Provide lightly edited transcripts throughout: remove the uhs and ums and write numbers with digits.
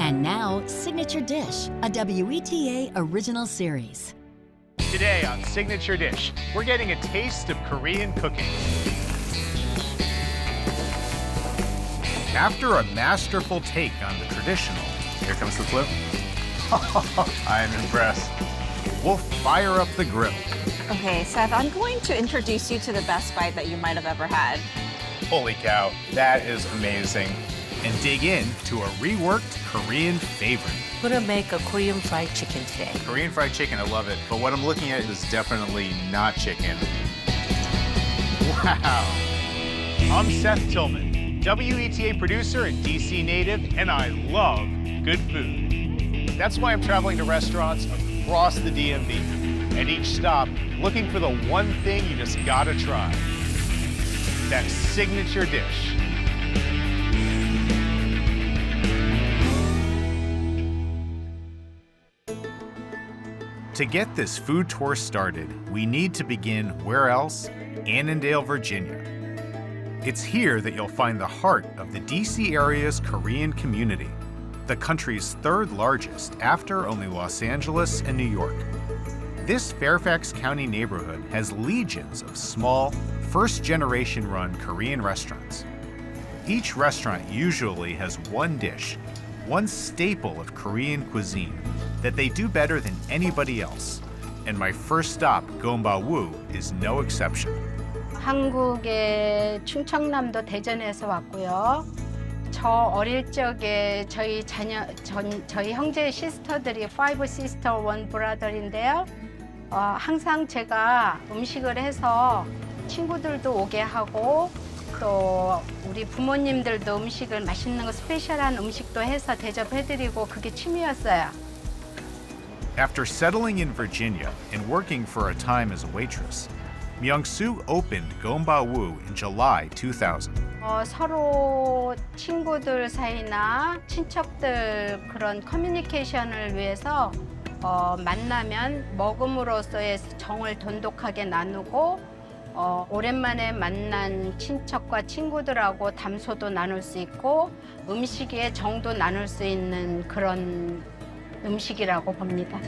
And now, Signature Dish, a WETA original series. Today on Signature Dish, we're getting a taste of Korean cooking. After a masterful take on the traditional, here comes the flip. I am impressed. We'll fire up the grill. Okay, Seth, I'm going to introduce you to the best bite that you might have ever had. Holy cow, that is amazing. And dig in to a reworked Korean favorite. Gonna make a Korean fried chicken today. Korean fried chicken, I love it. But what I'm looking at is definitely not chicken. Wow. I'm Seth Tillman, WETA producer and DC native, and I love good food. That's why I'm traveling to restaurants across the DMV. At each stop, looking for the one thing you just gotta try. That signature dish. To get this food tour started, we need to begin where else? Annandale, Virginia. It's here that you'll find the heart of the DC area's Korean community, the country's third largest after only Los Angeles and New York. This Fairfax County neighborhood has legions of small, first-generation run Korean restaurants. Each restaurant usually has one dish, one staple of Korean cuisine that they do better than anybody else. And my first stop, Gombawu, is no exception. 한국의 충청남도 대전에서 왔고요. 저 어릴 적에 저희 형제 시스터들이 Five Sister One Brother인데요. 항상 제가 음식을 해서 친구들도 오게 하고 또 우리 부모님들도 음식을 맛있는 거 스페셜한 음식도 해서 대접해드리고 그게 취미였어요. After settling in Virginia and working for a time as a waitress, Myung-soo opened Gombawu in July 2000. 서로 친구들 사이나 친척들 그런 커뮤니케이션을 위해서 만나면 먹음으로써의 정을 돈독하게 나누고 오랜만에 만난 친척과 친구들하고 담소도 나눌 수 있고 음식의 정도 나눌 수 있는 그런 음식이라고 봅니다.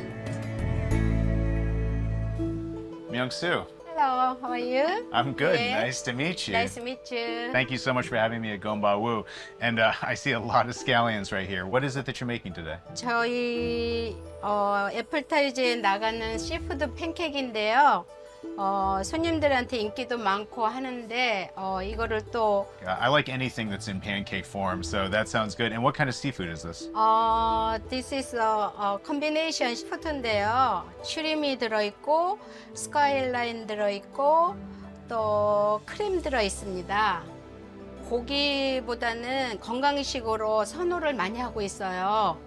Myung-soo. Hello, how are you? I'm good. Yeah. Nice to meet you. Nice to meet you. Thank you so much for having me at Gombawu. And I see a lot of scallions right here. What is it that you're making today? 저희 애플타이즈에 나가는 시푸드 팬케이크인데요. 손님들한테 인기도 많고 하는데 이거를 또 I like anything that's in pancake form, so that sounds good. And what kind of seafood is this? This is a combination 푸드인데요. 슈림이 들어있고 스카이라인 들어있고 또 크림 들어있습니다. 고기보다는 건강식으로 선호를 많이 하고 있어요.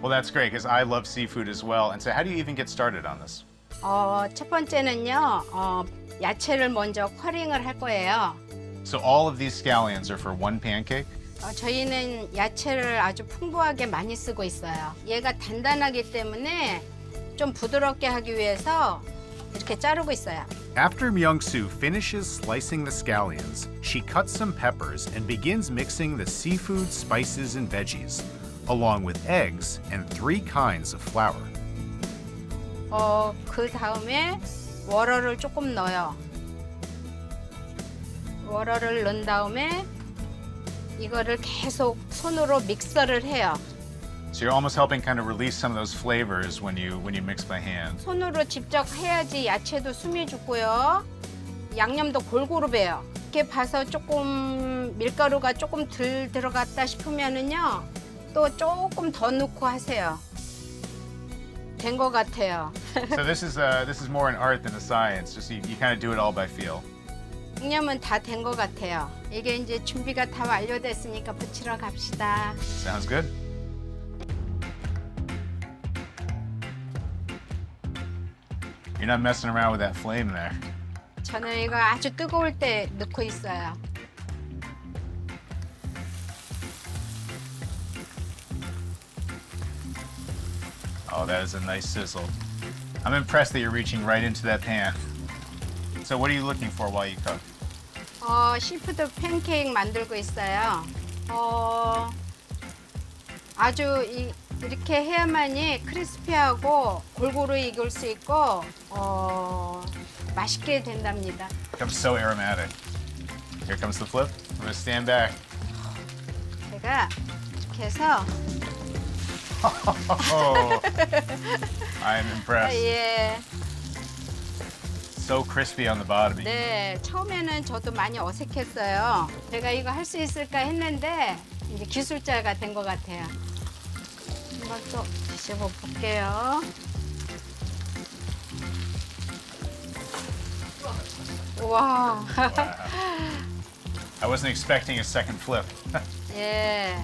Well, that's great because I love seafood as well. And so how do you even get started on this? 첫 번째는요, 야채를 먼저 쿼링을 할 거예요. So all of these scallions are for one pancake? 저희는 야채를 아주 풍부하게 많이 쓰고 있어요. 얘가 단단하기 때문에 좀 부드럽게 하기 위해서 이렇게 자르고 있어요. After Myung-soo finishes slicing the scallions, she cuts some peppers and begins mixing the seafood, spices, and veggies, along with eggs and 3 kinds of flour. 그 다음에 워러를 조금 넣어요. 워러를 넣은 다음에 이거를 계속 손으로 믹서를 해요. So you're almost helping kind of release some of those flavors when you mix by hand. 손으로 직접 해야지 야채도 숨이 죽고요. 양념도 골고루 배요. 이렇게 봐서 조금 밀가루가 조금 덜 들어갔다 싶으면은요. 또 조금 더 넣고 하세요. 된 것 같아요. So this is more an art than a science. Just you kind of do it all by feel. 양념은 다 된 것 같아요. 이게 이제 준비가 다 완료됐으니까 부치러 갑시다. Sounds good. You're not messing around with that flame there. 저는 이거 아주 뜨거울 때 넣고 있어요. Oh, that is a nice sizzle. I'm impressed that you're reaching right into that pan. So what are you looking for while you cook? 시푸드 팬케이크 만들고 있어요. 아주 이렇게 해야만이 크리스피하고 골고루 익을 수 있고 맛있게 된답니다. Becomes so aromatic. Here comes the flip. I'm gonna stand back. 제가 이렇게 해서 Oh, I'm impressed. 예. So crispy on the bottom. 네, 처음에는 저도 많이 어색했어요. 제가 이거 할 수 있을까 했는데 이제 기술자가 된 것 같아요. 한번 또 드셔보 볼게요. 와, I wasn't expecting a second flip. 예.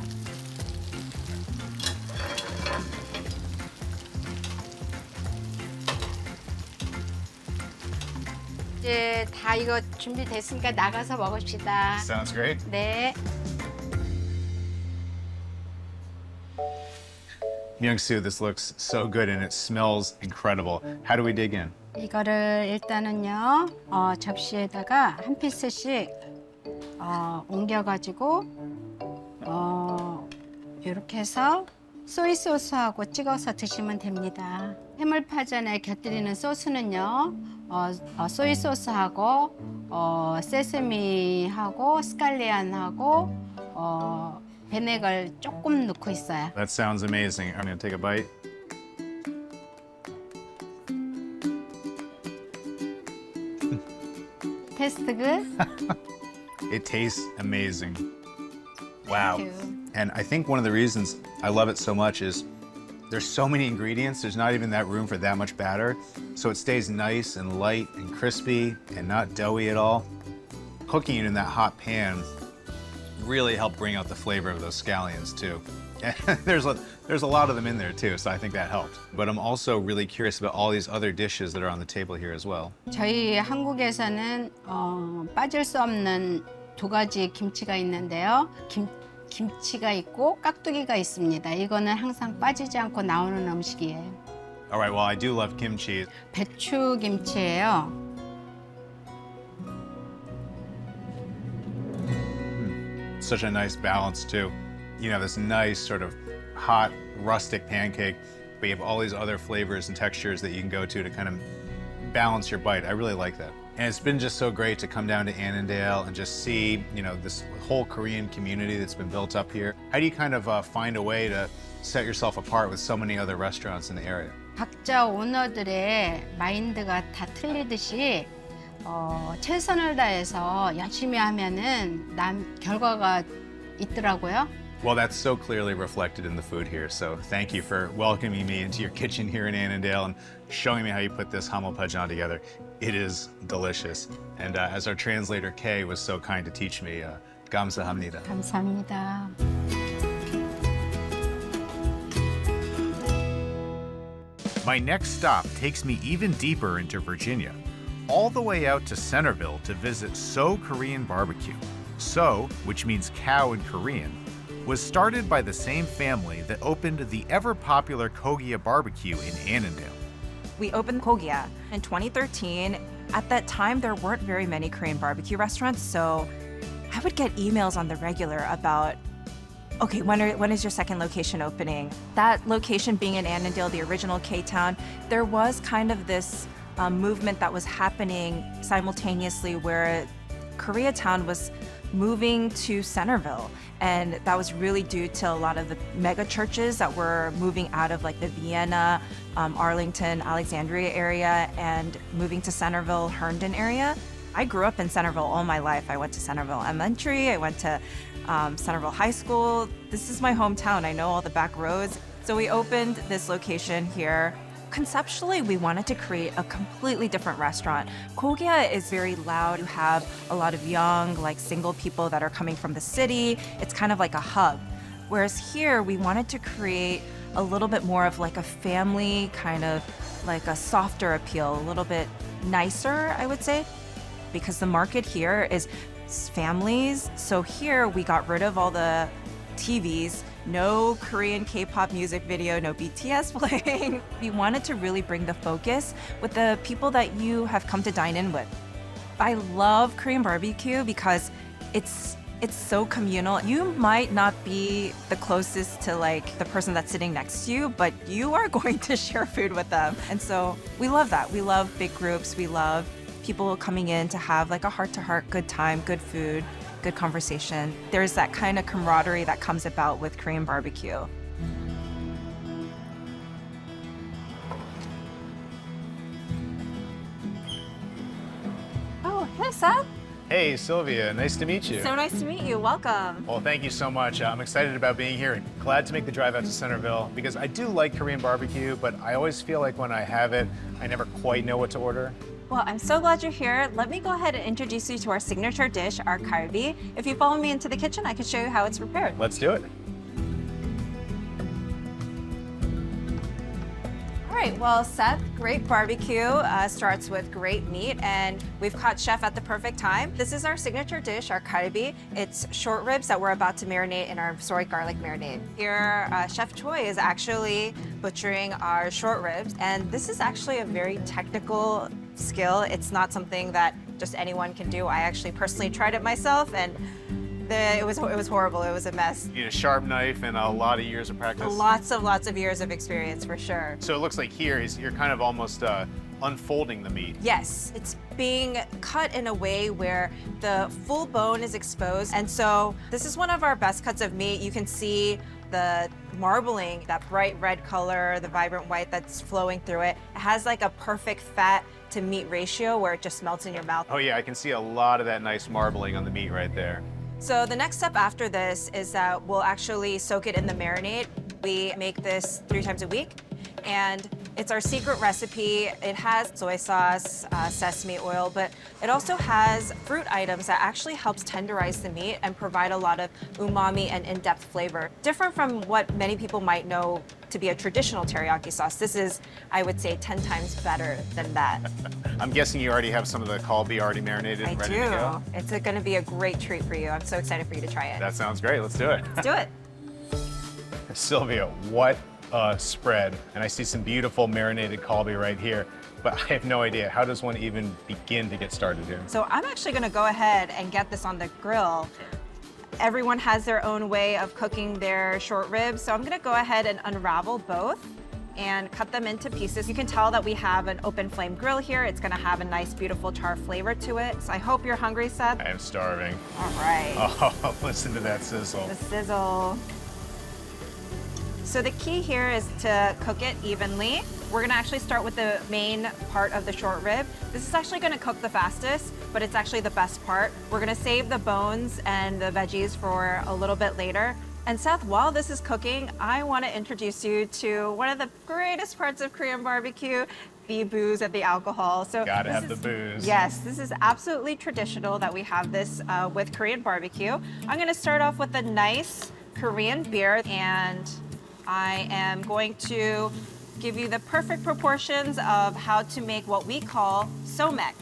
이제 다 이거 준비됐으니까 나가서 먹읍시다. Sounds great. 네. Myung-soo, this looks so good and it smells incredible. How do we dig in? 이거를 일단은요 접시에다가 한 피스씩 옮겨가지고 이렇게 해서 소이 소스하고 찍어서 드시면 됩니다. 해물파전에 곁들이는 소스는요 소이 소스하고 세스미하고 스칼리안하고 베네걸 조금 넣고 있어요. That sounds amazing. I'm gonna take a bite. 테스트 굿? It tastes amazing. Wow. Thank you. And I think one of the reasons I love it so much is there's so many ingredients, there's not even that room for that much batter. So it stays nice and light and crispy and not doughy at all. Cooking it in that hot pan really helped bring out the flavor of those scallions too. And there's a lot of them in there too, so I think that helped. But I'm also really curious about all these other dishes that are on the table here as well. 저희 한국에서는 빠질 수 없는 두 가지 김치가 있는데요. 김치가 있고 깍두기가 있습니다. 이거는 항상 빠지지 않고 나오는 음식이에요. All right, well, I do love kimchi. 배추 김치예요. Such a nice balance too. You know, this nice sort of hot, rustic pancake, but you have all these other flavors and textures that you can go to kind of balance your bite. I really like that. And it's been just so great to come down to Annandale and just see, you know, this whole Korean community that's been built up here. How do you kind of find a way to set yourself apart with so many other restaurants in the area? 각자 오너들의 마인드가 다 틀리듯이 최선을 다해서 열심히 하면은 결과가 있더라고요. Well, that's so clearly reflected in the food here. So thank you for welcoming me into your kitchen here in Annandale and showing me how you put this hamulpajeon together. It is delicious. And as our translator, Kay, was so kind to teach me, 감사합니다. 감사합니다. My next stop takes me even deeper into Virginia, all the way out to Centerville to visit So Korean Barbecue. So, which means cow in Korean, was started by the same family that opened the ever-popular Kogia Barbecue in Annandale. We opened Kogia in 2013. At that time, there weren't very many Korean barbecue restaurants, so I would get emails on the regular about, okay, when is your second location opening? That location being in Annandale, the original K-Town, there was kind of this movement that was happening simultaneously where Koreatown was moving to Centerville. And that was really due to a lot of the mega churches that were moving out of like the Vienna, Arlington, Alexandria area and moving to Centerville, Herndon area. I grew up in Centerville all my life. I went to Centerville Elementary, I went to Centerville High School. This is my hometown. I know all the back roads. So we opened this location here. Conceptually, we wanted to create a completely different restaurant. Kogia is very loud. You have a lot of young, like single people that are coming from the city. It's kind of like a hub. Whereas here, we wanted to create a little bit more of like a family, kind of like a softer appeal, a little bit nicer, I would say, because the market here is families. So here, we got rid of all the TVs, no Korean K-pop music video, no BTS playing. We wanted to really bring the focus with the people that you have come to dine in with. I love Korean barbecue because it's It's so communal. You might not be the closest to like the person that's sitting next to you, but you are going to share food with them. And so we love that. We love big groups. We love people coming in to have like a heart-to-heart good time, good food, good conversation. There's that kind of camaraderie that comes about with Korean barbecue. Oh, hey, Seth. Hey, Sylvia, nice to meet you. So nice to meet you. Welcome. Well, thank you so much. I'm excited about being here and glad to make the drive out to Centerville because I do like Korean barbecue, but I always feel like when I have it, I never quite know what to order. Well, I'm so glad you're here. Let me go ahead and introduce you to our signature dish, our kalbi. If you follow me into the kitchen, I can show you how it's prepared. Let's do it. All right, well, Seth, great barbecue starts with great meat, and we've caught Chef at the perfect time. This is our signature dish, our kalbi. It's short ribs that we're about to marinate in our soy garlic marinade. Here, Chef Choi is actually butchering our short ribs, and this is actually a very technical skill. It's not something that just anyone can do. I actually personally tried it myself, and it was horrible. It was a mess. You need a sharp knife and a lot of years of practice. Lots of years of experience for sure. So it looks like here you're kind of almost unfolding the meat. Yes, it's being cut in a way where the full bone is exposed. And so this is one of our best cuts of meat. You can see the marbling, that bright red color, the vibrant white that's flowing through it. It has like a perfect fat to meat ratio where it just melts in your mouth. Oh yeah, I can see a lot of that nice marbling on the meat right there. So the next step after this is that we'll actually soak it in the marinade. We make this 3 times a week, and it's our secret recipe. It has soy sauce, sesame oil, but it also has fruit items that actually helps tenderize the meat and provide a lot of umami and in-depth flavor. Different from what many people might know to be a traditional teriyaki sauce. This is, I would say, 10 times better than that. I'm guessing you already have some of the kalbi already marinated and ready to go. It's going to be a great treat for you. I'm so excited for you to try it. That sounds great. Let's do it. Let's do it. Sylvia, what a spread. And I see some beautiful marinated kalbi right here, but I have no idea. How does one even begin to get started here? So I'm actually going to go ahead and get this on the grill. Everyone has their own way of cooking their short ribs, so I'm going to go ahead and unravel both and cut them into pieces. You can tell that we have an open flame grill here. It's going to have a nice, beautiful char flavor to it. So I hope you're hungry, Seth. I am starving. All right. Oh, listen to that sizzle. The sizzle. So the key here is to cook it evenly. We're gonna actually start with the main part of the short rib. This is actually gonna cook the fastest, but it's actually the best part. We're gonna save the bones and the veggies for a little bit later. And Seth, while this is cooking, I wanna introduce you to one of the greatest parts of Korean barbecue, the booze and the alcohol. So Gotta have the booze. Yes, this is absolutely traditional that we have this with Korean barbecue. I'm gonna start off with a nice Korean beer, and I am going to give you the perfect proportions of how to make what we call somek.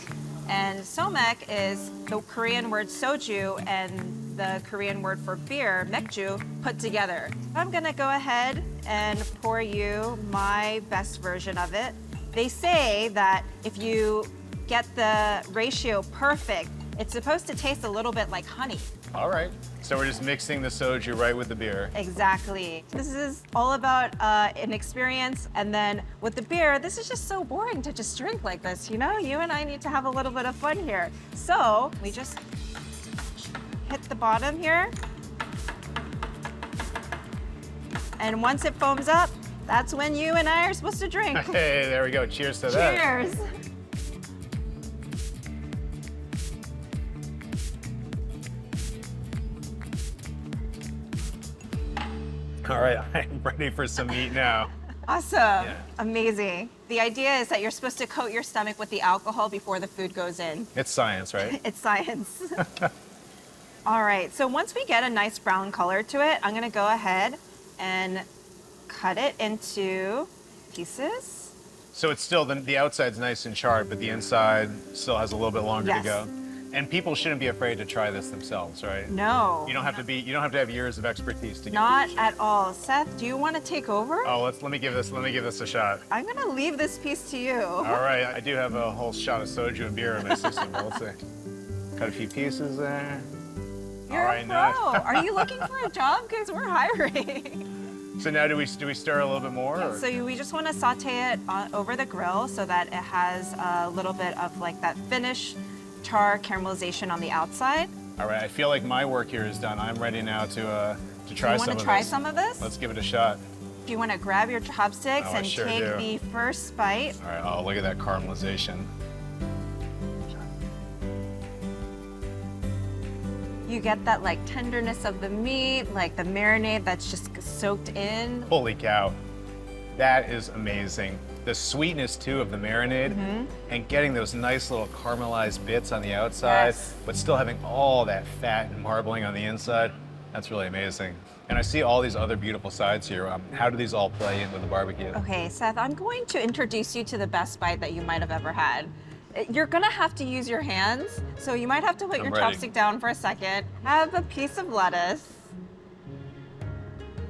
And somek is the Korean word soju and the Korean word for beer, mekju, put together. I'm gonna go ahead and pour you my best version of it. They say that if you get the ratio perfect, it's supposed to taste a little bit like honey. All right. So we're just mixing the soju right with the beer. Exactly. This is all about an experience. And then with the beer, this is just so boring to just drink like this, you know? You and I need to have a little bit of fun here. So we just hit the bottom here. And once it foams up, that's when you and I are supposed to drink. Hey, there we go. Cheers to that. Cheers. All right, I'm ready for some meat now. Awesome. Yeah. Amazing. The idea is that you're supposed to coat your stomach with the alcohol before the food goes in. It's science, right? It's science. All right, so once we get a nice brown color to it, I'm gonna go ahead and cut it into pieces. So it's still, the outside's nice and charred, but the inside still has a little bit longer to Yes. go. And people shouldn't be afraid to try this themselves, right? No. You don't have to have years of expertise to get Not this. at all. Seth, do you want to take over? Oh, let me give this a shot. I'm gonna leave this piece to you. All right, I do have a whole shot of soju and beer in my system. But let's see. Cut a few pieces there. You're All a right, pro. nice. Are you looking for a job? Because we're hiring. So now do we stir a little bit more? Or? So we just want to saute it over the grill so that it has a little bit of like that finish char caramelization on the outside. All right, I feel like my work here is done. I'm ready now to try You some want of to try this. some of this? Let's give it a shot. If you want to grab your chopsticks Oh, I and sure take do. the first bite. All right, oh, look at that caramelization. You get that like tenderness of the meat, like the marinade that's just soaked in. Holy cow, that is amazing. The sweetness too of the marinade Mm-hmm. and getting those nice little caramelized bits on the outside, Yes. but still having all that fat and marbling on the inside. That's really amazing. And I see all these other beautiful sides here. How do these all play in with the barbecue? Okay, Seth, I'm going to introduce you to the best bite that you might have ever had. You're gonna have to use your hands, so you might have to put I'm your ready. chopstick down for a second. Have a piece of lettuce.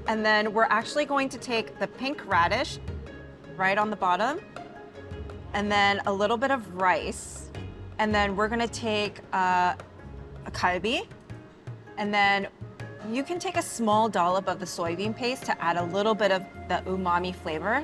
And then we're actually going to take the pink radish right on the bottom, and then a little bit of rice. And then we're gonna take a kalbi, and then you can take a small dollop of the soybean paste to add a little bit of the umami flavor.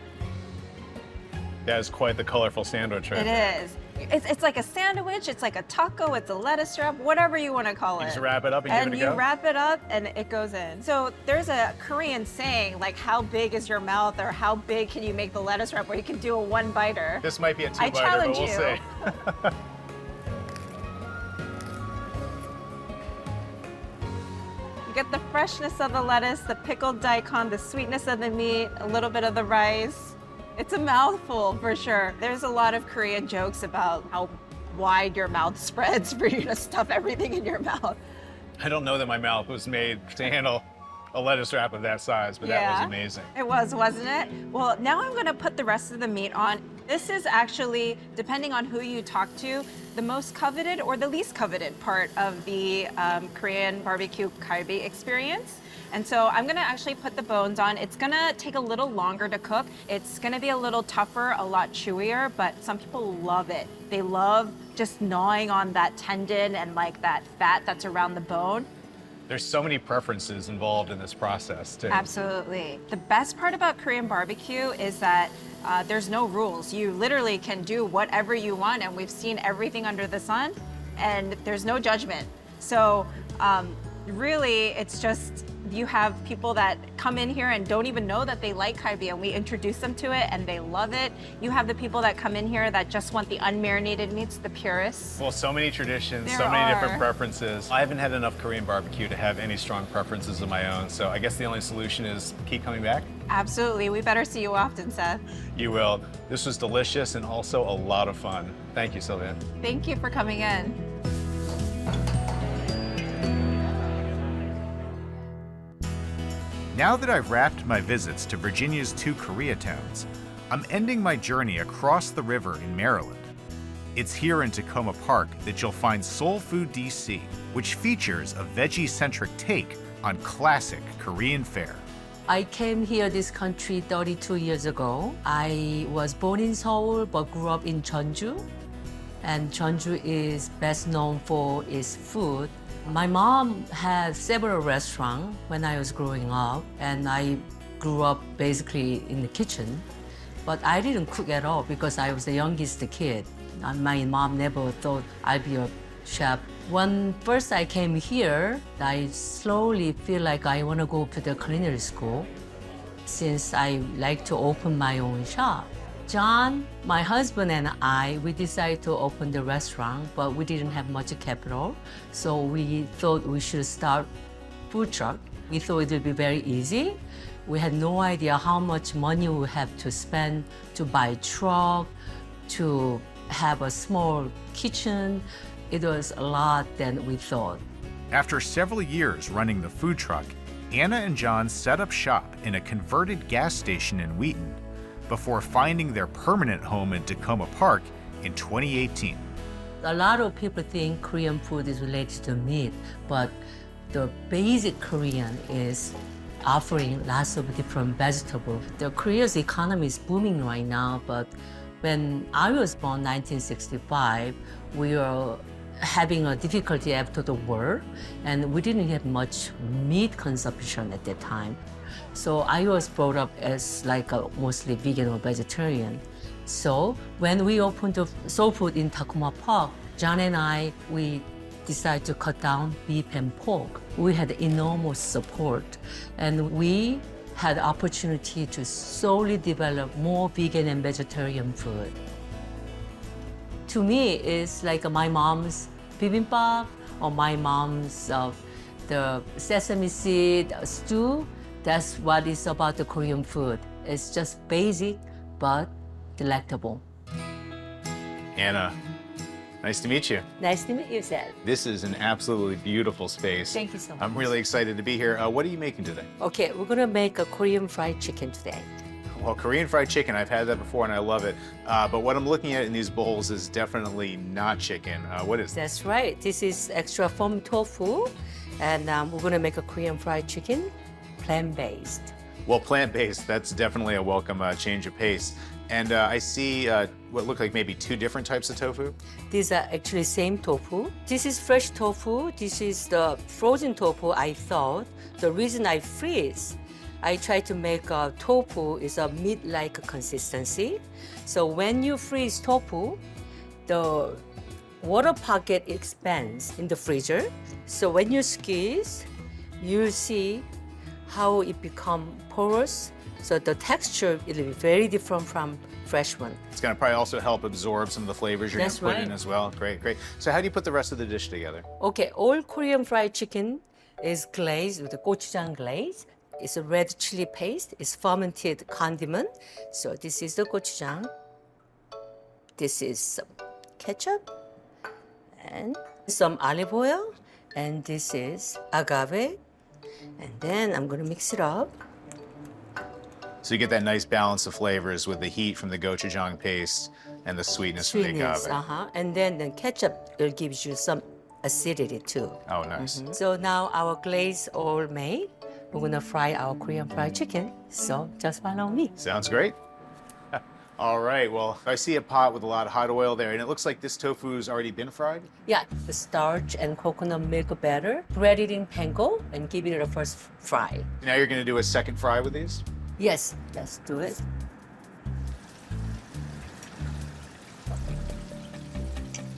That is quite the colorful sandwich right It there. is. It's like a sandwich, it's like a taco, it's a lettuce wrap, whatever you want to call it. You just wrap it up and give it a you go? wrap it up and it goes in. So there's a Korean saying, like, how big is your mouth or how big can you make the lettuce wrap where you can do a one-biter? This might be a I two-biter, but challenge we'll you. see. You get the freshness of the lettuce, the pickled daikon, the sweetness of the meat, a little bit of the rice. It's a mouthful for sure. There's a lot of Korean jokes about how wide your mouth spreads for you to stuff everything in your mouth. I don't know that my mouth was made to handle a lettuce wrap of that size, but that was amazing. It was, wasn't it? Well, now I'm gonna put the rest of the meat on. This is actually, depending on who you talk to, the most coveted or the least coveted part of the Korean barbecue kalbi experience. And so I'm gonna actually put the bones on. It's gonna take a little longer to cook. It's gonna be a little tougher, a lot chewier, but some people love it. They love just gnawing on that tendon and like that fat that's around the bone. There's so many preferences involved in this process, too. Absolutely. The best part about Korean barbecue is that there's no rules. You literally can do whatever you want, and we've seen everything under the sun, and there's no judgment. So really, it's just you have people that come in here and don't even know that they like kalbi, and we introduce them to it, and they love it. You have the people that come in here that just want the unmarinated meats, the purists. Well, so many traditions, There so many are. different preferences. I haven't had enough Korean barbecue to have any strong preferences of my own, so I guess the only solution is keep coming back. Absolutely. We better see you often, Seth. You will. This was delicious and also a lot of fun. Thank you, Sylvian. Thank you for coming in. Now that I've wrapped my visits to Virginia's two Koreatowns, I'm ending my journey across the river in Maryland. It's here in Tacoma Park that you'll find Soul Food DC, which features a veggie-centric take on classic Korean fare. I came here this country 32 years ago. I was born in Seoul but grew up in Jeonju. And Jeonju is best known for its food. My mom had several restaurants when I was growing up, and I grew up basically in the kitchen. But I didn't cook at all because I was the youngest kid. My mom never thought I'd be a chef. When first I came here, I slowly feel like I want to go to the culinary school since I like to open my own shop. John, my husband, and I, we decided to open the restaurant, but we didn't have much capital. So we thought we should start food truck. We thought it would be very easy. We had no idea how much money we have to spend to buy truck, to have a small kitchen. It was a lot than we thought. After several years running the food truck, Anna and John set up shop in a converted gas station in Wheaton before finding their permanent home in Tacoma Park in 2018. A lot of people think Korean food is related to meat, but the basic Korean is offering lots of different vegetables. The Korea's economy is booming right now, but when I was born 1965, we were having a difficulty after the war, and we didn't have much meat consumption at that time. So I was brought up as like a mostly vegan or vegetarian. So when we opened the soul food in Takoma Park, John and I, we decided to cut down beef and pork. We had enormous support, and we had opportunity to slowly develop more vegan and vegetarian food. To me, it's like my mom's bibimbap or my mom's the sesame seed stew. That's what it's about the Korean food. It's just basic, but delectable. Anna, nice to meet you. Nice to meet you, Seth. This is an absolutely beautiful space. Thank you so much. I'm really excited to be here. What are you making today? Okay, we're gonna make a Korean fried chicken today. Well, Korean fried chicken, I've had that before and I love it. But what I'm looking at in these bowls is definitely not chicken. What is this? That's right. This is extra firm tofu, and we're gonna make a Korean fried chicken, plant-based. Well, plant-based, that's definitely a welcome change of pace. And I see what look like maybe two different types of tofu. These are actually same tofu. This is fresh tofu. This is the frozen tofu. I thought the reason I freeze, I try to make tofu is a meat-like consistency. So when you freeze tofu, the water pocket expands in the freezer. So when you squeeze, you see how it become porous. So the texture will be very different from fresh one. It's going to probably also help absorb some of the flavors you're going That's to put in right. as well. Great, great. So how do you put the rest of the dish together? Okay, all Korean fried chicken is glazed with a gochujang glaze. It's a red chili paste. It's fermented condiment. So this is the gochujang. This is some ketchup and some olive oil. And this is agave. And then I'm gonna mix it up. So you get that nice balance of flavors with the heat from the gochujang paste and the sweetness from the agave. And then the ketchup will give you some acidity too. Oh, nice. So now our glaze all made. We're gonna fry our Korean fried chicken. So just follow me. Sounds great. All right, well, I see a pot with a lot of hot oil there, and it looks like this tofu's already been fried. Yeah, the starch and coconut milk batter, bread it in panko and give it a first fry. Now you're gonna do a second fry with these? Yes, let's do it.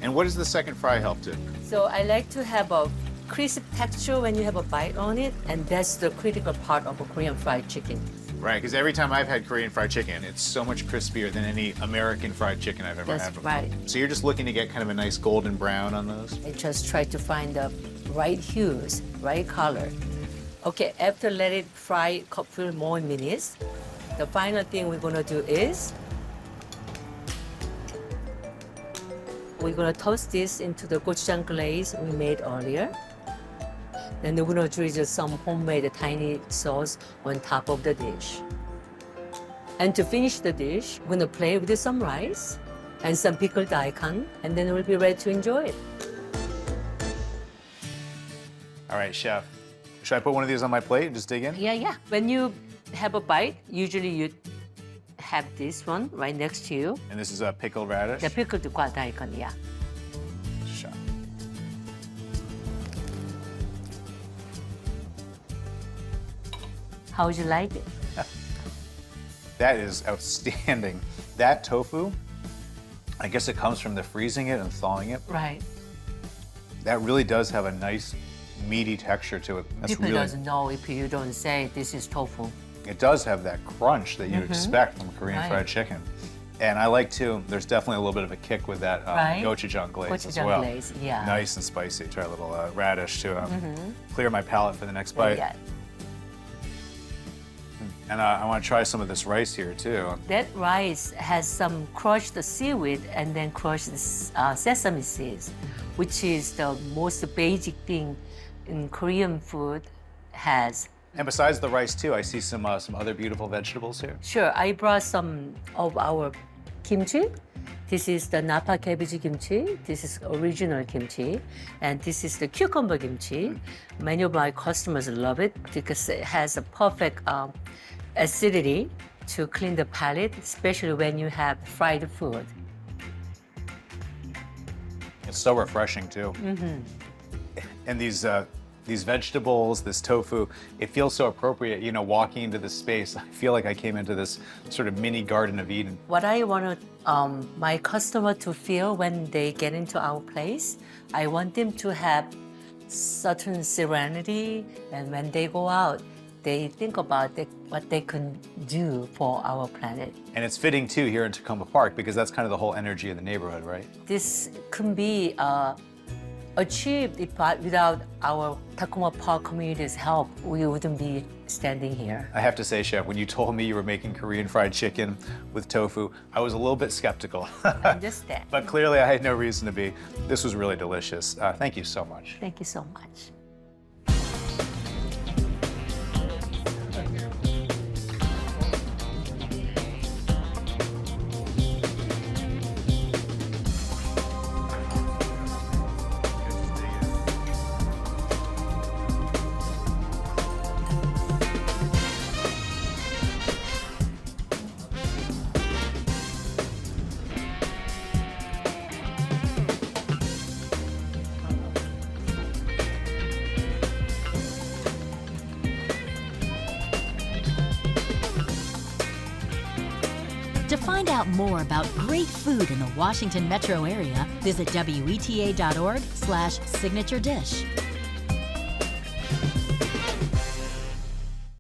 And what does the second fry help to? So I like to have a crisp texture when you have a bite on it, and that's the critical part of a Korean fried chicken. Right, because every time I've had Korean fried chicken, it's so much crispier than any American fried chicken I've ever That's had before. right. So you're just looking to get kind of a nice golden brown on those? I just try to find the right hues, right color. Okay, after let it fry a couple more minutes, the final thing we're gonna do is we're gonna toast this into the gochujang glaze we made earlier. Then we're gonna drizzle some homemade tiny sauce on top of the dish. And to finish the dish, we're gonna play with some rice and some pickled daikon, and then we'll be ready to enjoy it. All right, chef. Should I put one of these on my plate and just dig in? Yeah. When you have a bite, usually you have this one right next to you. And this is a pickled radish? The pickled daikon, yeah. Sure. How would you like it? That is outstanding. That tofu, I guess it comes from the freezing it and thawing it. Right. That really does have a nice meaty texture to it. That's People really, doesn't know if you don't say this is tofu. it does have that crunch that you expect from Korean Right. fried chicken. And I like too, there's definitely a little bit of a kick with that Right. gochujang glaze as Gochujang well. glaze, yeah. Nice and spicy. Try a little radish to clear my palate for the next bite. Yeah. And I want to try some of this rice here too. That rice has some crushed seaweed and then crushed sesame seeds, which is the most basic thing in Korean food has. And besides the rice too, I see some other beautiful vegetables here. Sure, I brought some of our kimchi. This is the napa cabbage kimchi. This is original kimchi. And this is the cucumber kimchi. Many of my customers love it because it has a perfect acidity to clean the palate, especially when you have fried food. It's so refreshing too. And these vegetables, this tofu, it feels so appropriate. You know, walking into this space, I feel like I came into this sort of mini Garden of Eden. What I want my customer to feel when they get into our place, I want them to have certain serenity, and when they go out, they think about what they can do for our planet. And it's fitting too here in Tacoma Park because that's kind of the whole energy of the neighborhood, right? This can be achieved without our Tacoma Park community's help. We wouldn't be standing here. I have to say, Chef, when you told me you were making Korean fried chicken with tofu, I was a little bit skeptical. I understand. But clearly I had no reason to be. This was really delicious. Thank you so much. Thank you so much. To find out more about great food in the Washington metro area, visit weta.org/signature dish.